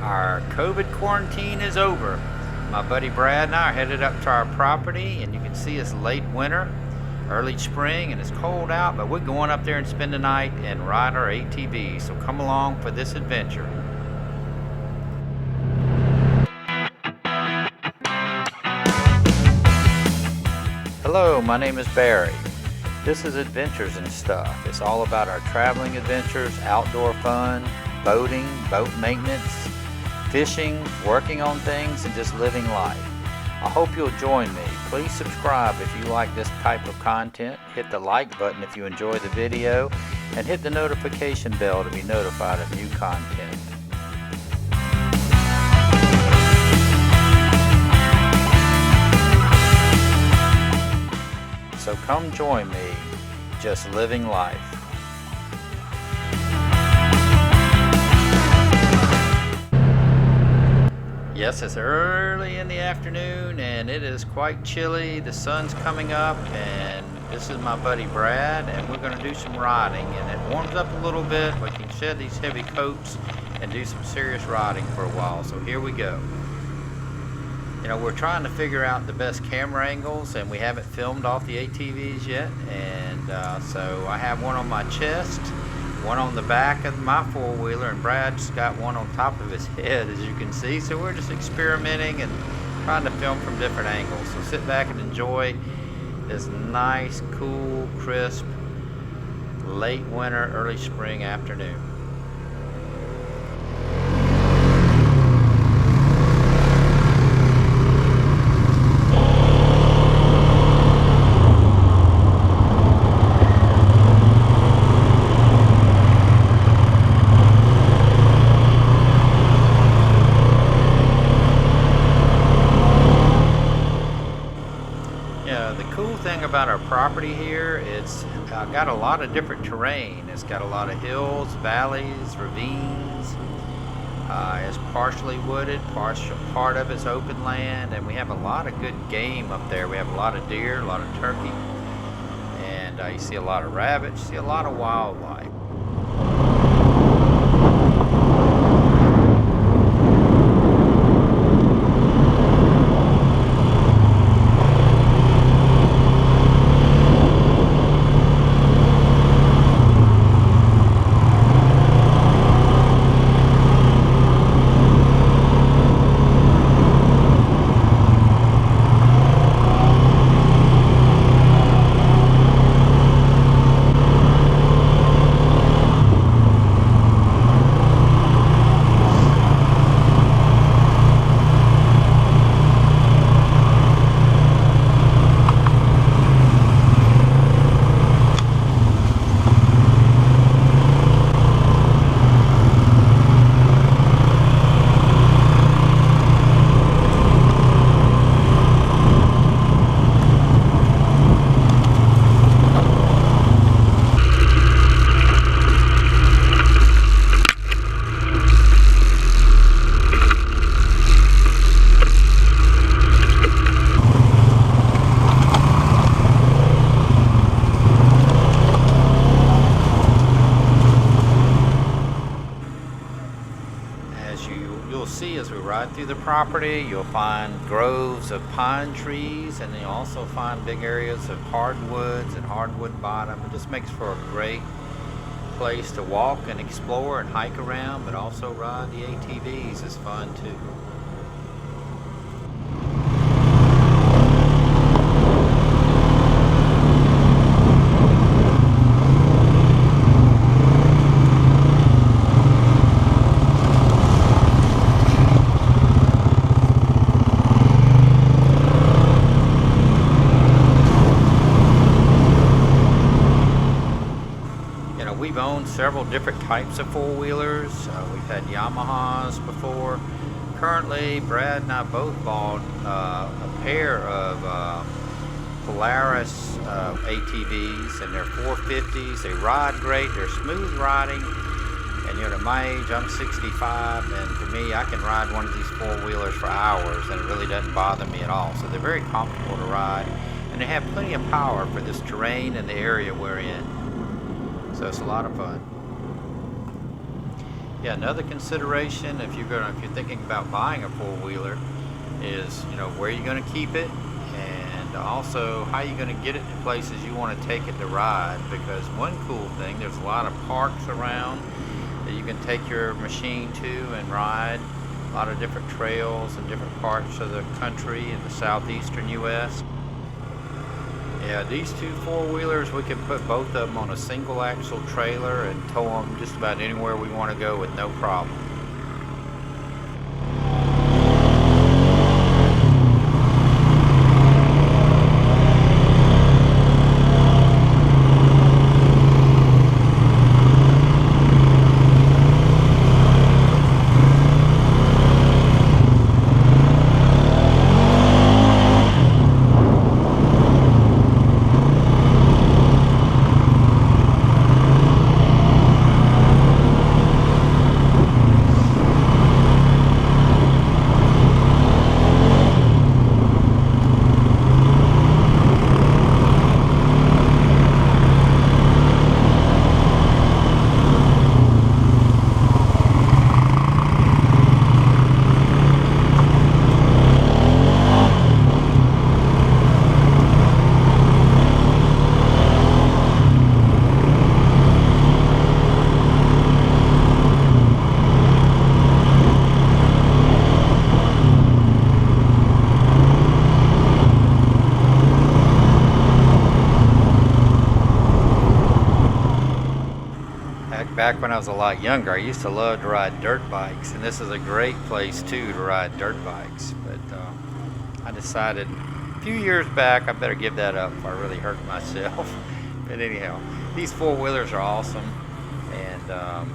Our COVID quarantine is over. My buddy Brad and I are headed up to our property, and you can see it's late winter, early spring, and it's cold out, but we're going up there and spend the night and ride our ATV. So come along for this adventure. Hello, my name is Barry. This is Adventures and Stuff. It's all about our traveling adventures, outdoor fun, boating, boat maintenance, fishing, working on things, and just living life. I hope you'll join me. Please subscribe if you like this type of content. Hit the like button if you enjoy the video, and hit the notification bell to be notified of new content. So come join me, just living life. Yes, it's early in the afternoon and it is quite chilly. The sun's coming up, and this is my buddy Brad, and we're going to do some riding, and it warms up a little bit. We can shed these heavy coats and do some serious riding for a while. So here we go. You know, we're trying to figure out the best camera angles, and we haven't filmed off the ATVs yet, and so I have one on my chest, one on the back of my four-wheeler, and Brad's got one on top of his head, as you can see. So we're just experimenting and trying to film from different angles. So sit back and enjoy this nice, cool, crisp, late winter, early spring afternoon. The cool thing about our property here, it's got a lot of different terrain. It's got a lot of hills, valleys, ravines. It's partially wooded, part of it's open land, and we have a lot of good game up there. We have a lot of deer, a lot of turkey, and you see a lot of rabbits, you see a lot of wildlife. You'll see as we ride through the property, you'll find groves of pine trees, and you'll also find big areas of hardwoods and hardwood bottom. It just makes for a great place to walk and explore and hike around, but also ride the ATVs is fun too. We've owned several different types of four-wheelers. We've had Yamahas before. Currently, Brad and I both bought a pair of Polaris ATVs, and they're 450s. They ride great. They're smooth riding. And at my age, I'm 65, and for me, I can ride one of these four-wheelers for hours, and it really doesn't bother me at all. So they're very comfortable to ride, and they have plenty of power for this terrain and the area we're in. So it's a lot of fun. Yeah, another consideration if you're thinking about buying a four-wheeler is, where you're going to keep it, and also how you're going to get it to places you want to take it to ride. Because one cool thing, there's a lot of parks around that you can take your machine to and ride. A lot of different trails in different parts of the country in the southeastern U.S. Yeah, these two four-wheelers, we can put both of them on a single axle trailer and tow them just about anywhere we want to go with no problem. Back when I was a lot younger, I used to love to ride dirt bikes, and this is a great place too to ride dirt bikes. But I decided a few years back I better give that up before I really hurt myself. But anyhow, these four-wheelers are awesome, and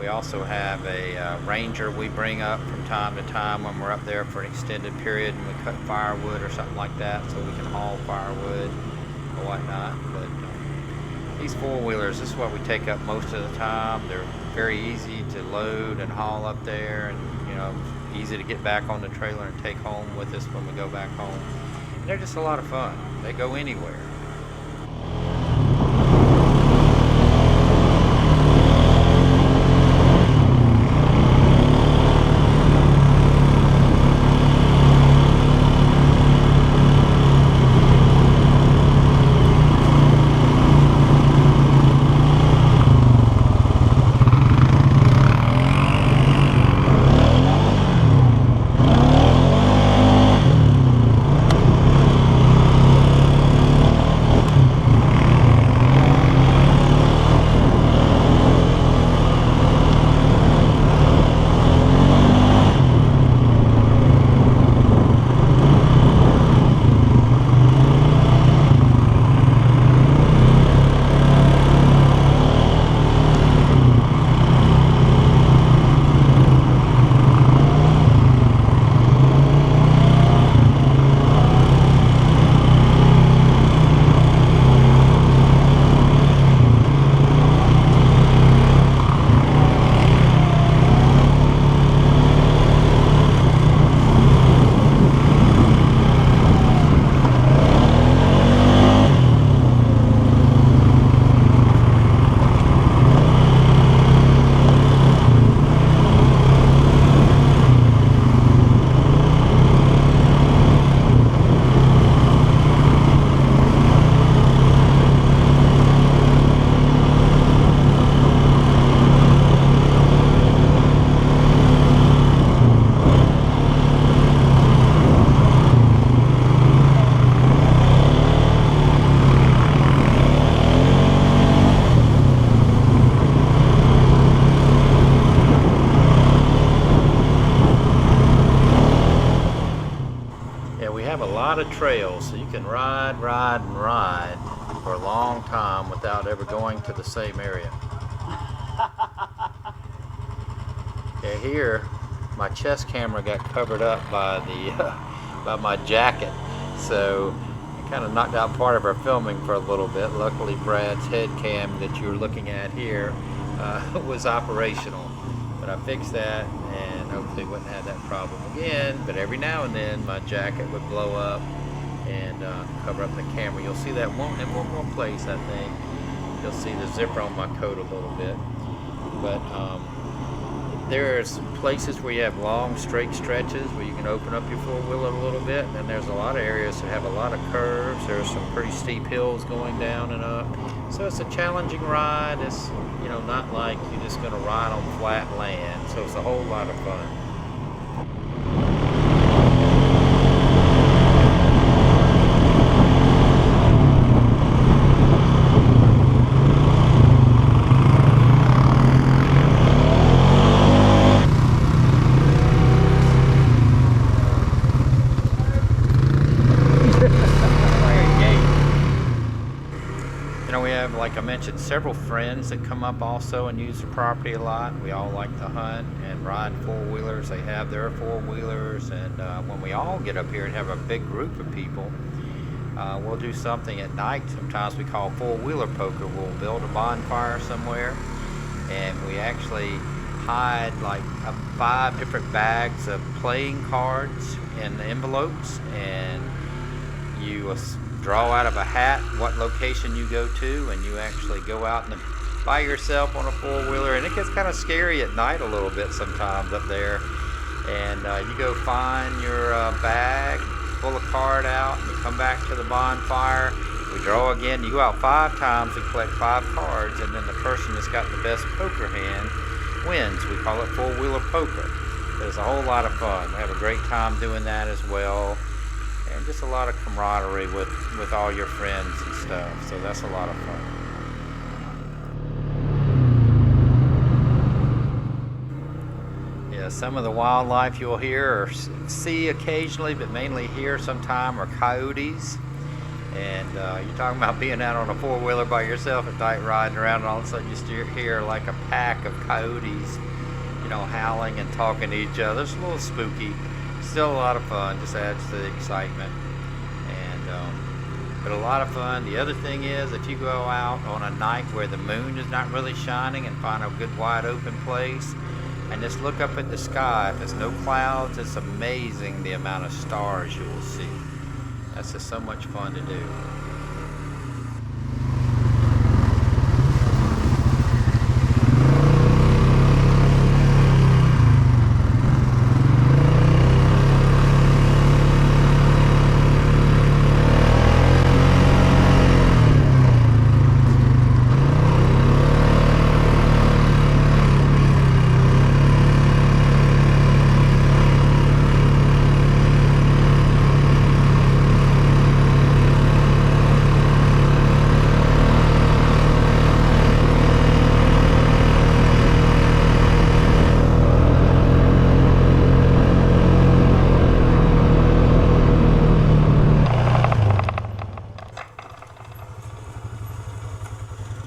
we also have a Ranger we bring up from time to time when we're up there for an extended period and we cut firewood or something like that, so we can haul firewood or whatnot. But these four-wheelers, this is what we take up most of the time. They're very easy to load and haul up there, and easy to get back on the trailer and take home with us when we go back home. And they're just a lot of fun. They go anywhere. Of trails, so you can ride for a long time without ever going to the same area. Yeah, here my chest camera got covered up by the by my jacket, so it kind of knocked out part of our filming for a little bit. Luckily, Brad's head cam that you're looking at here was operational, but I fixed that and hopefully wouldn't have that problem again. But every now and then my jacket would blow up and cover up the camera. You'll see that in one more place, I think. You'll see the zipper on my coat a little bit. But There's places where you have long straight stretches where you can open up your four-wheeler a little bit, and then there's a lot of areas that have a lot of curves. There's some pretty steep hills going down and up, so it's a challenging ride. It's, you know, not like you're just going to ride on flat land, so it's a whole lot of fun. You know, we have, like I mentioned, several friends that come up also and use the property a lot. We all like to hunt and ride four-wheelers. They have their four-wheelers, and when we all get up here and have a big group of people, we'll do something at night. Sometimes we call four-wheeler poker. We'll build a bonfire somewhere, and we actually hide like 5 different bags of playing cards in envelopes, and you draw out of a hat what location you go to, and you actually go out and by yourself on a four-wheeler, and it gets kind of scary at night a little bit sometimes up there, and you go find your bag, pull a card out, and you come back to the bonfire. We draw again. You go out 5 times and collect 5 cards, and then the person that's got the best poker hand wins. We call it four-wheeler poker. But it's a whole lot of fun. We have a great time doing that as well, and just a lot of camaraderie with all your friends and stuff, so that's a lot of fun. Yeah, some of the wildlife you'll hear or see occasionally, but mainly hear sometime, are coyotes. And you're talking about being out on a four-wheeler by yourself at night riding around, and all of a sudden you hear like a pack of coyotes, you know, howling and talking to each other. It's a little spooky. Still a lot of fun, just adds to the excitement, and but a lot of fun. The other thing is, if you go out on a night where the moon is not really shining and find a good wide open place and just look up at the sky, if there's no clouds, it's amazing the amount of stars you will see. That's just so much fun to do.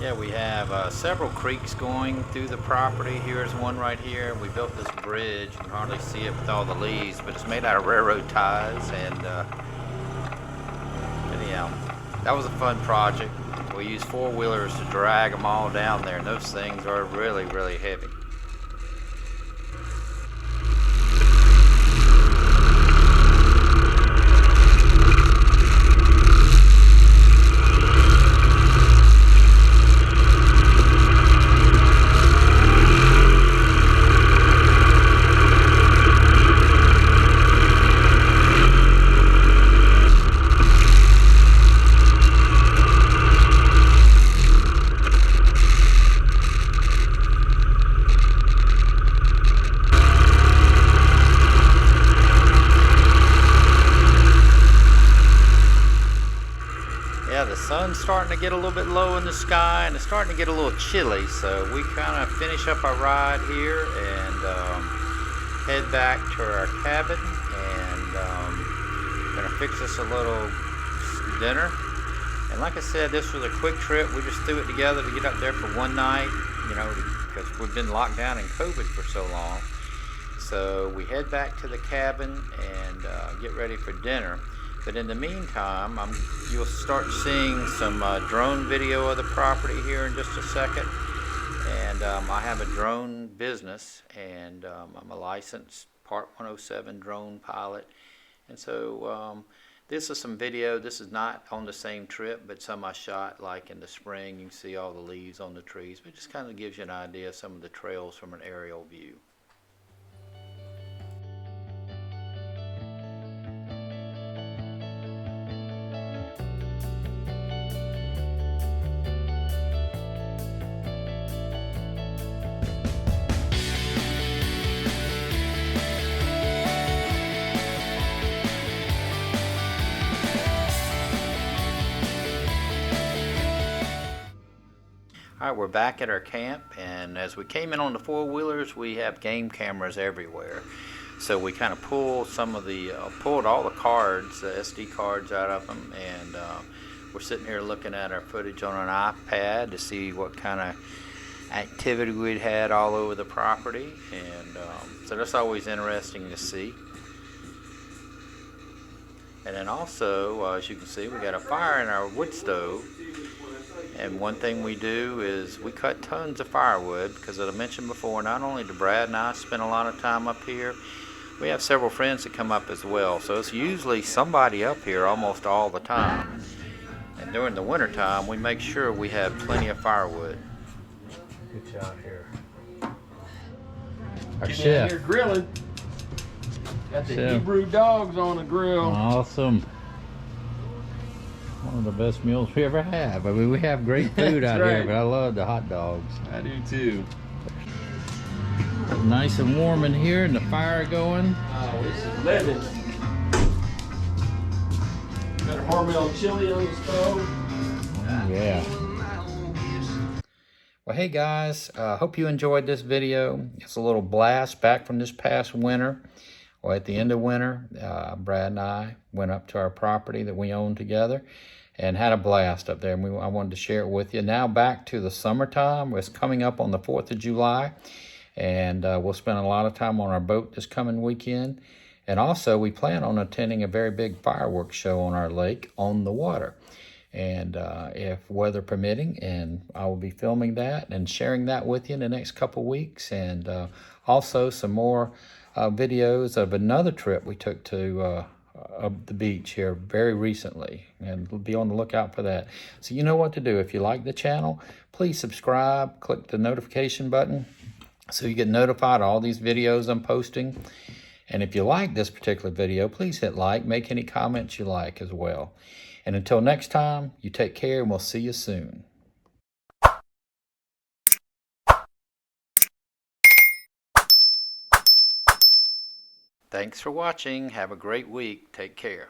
Yeah, we have several creeks going through the property. Here's one right here. We built this bridge. You can hardly see it with all the leaves, but it's made out of railroad ties. And anyhow, that was a fun project. We used four-wheelers to drag them all down there, and those things are really, really heavy. Yeah, the sun's starting to get a little bit low in the sky, and it's starting to get a little chilly, so we kind of finish up our ride here and head back to our cabin, and gonna fix us a little dinner. And like I said, this was a quick trip. We just threw it together to get up there for one night, you know, because we've been locked down in COVID for so long. So we head back to the cabin and get ready for dinner. But in the meantime, you'll start seeing some drone video of the property here in just a second. And I have a drone business, and I'm a licensed Part 107 drone pilot. And so this is some video. This is not on the same trip, but some I shot like in the spring. You can see all the leaves on the trees, but it just kind of gives you an idea of some of the trails from an aerial view. Alright, we're back at our camp, and as we came in on the four-wheelers, we have game cameras everywhere. So we kind of pulled pulled all the cards, the SD cards out of them, and we're sitting here looking at our footage on an iPad to see what kind of activity we'd had all over the property, and so that's always interesting to see. And then also, as you can see, we got a fire in our wood stove. And one thing we do is we cut tons of firewood because, as I mentioned before, not only do Brad and I spend a lot of time up here, we have several friends that come up as well. So it's usually somebody up here almost all the time. And during the winter time, we make sure we have plenty of firewood. Good job here. Our chef. Here grilling. Got the Hebrew dogs on the grill. Awesome. One of the best meals we ever have. I mean, we have great food out right. here, but I love the hot dogs. I do too. Nice and warm in here, and the fire going. Oh, this is living. Got a Hormel chili on the stove. Oh, yeah. Well, hey guys, hope you enjoyed this video. It's a little blast back from this past winter. Well, at the end of winter, Brad and I went up to our property that we own together and had a blast up there. And I wanted to share it with you. Now back to the summertime. It's coming up on the 4th of July. And we'll spend a lot of time on our boat this coming weekend. And also, we plan on attending a very big fireworks show on our lake on the water. And if weather permitting, and I will be filming that and sharing that with you in the next couple weeks. And also some more videos of another trip we took to the beach here very recently, and be on the lookout for that. So you know what to do. If you like the channel, please subscribe, click the notification button so you get notified of all these videos I'm posting. And if you like this particular video, please hit like, make any comments you like as well. And until next time, you take care, and we'll see you soon. Thanks for watching. Have a great week. Take care.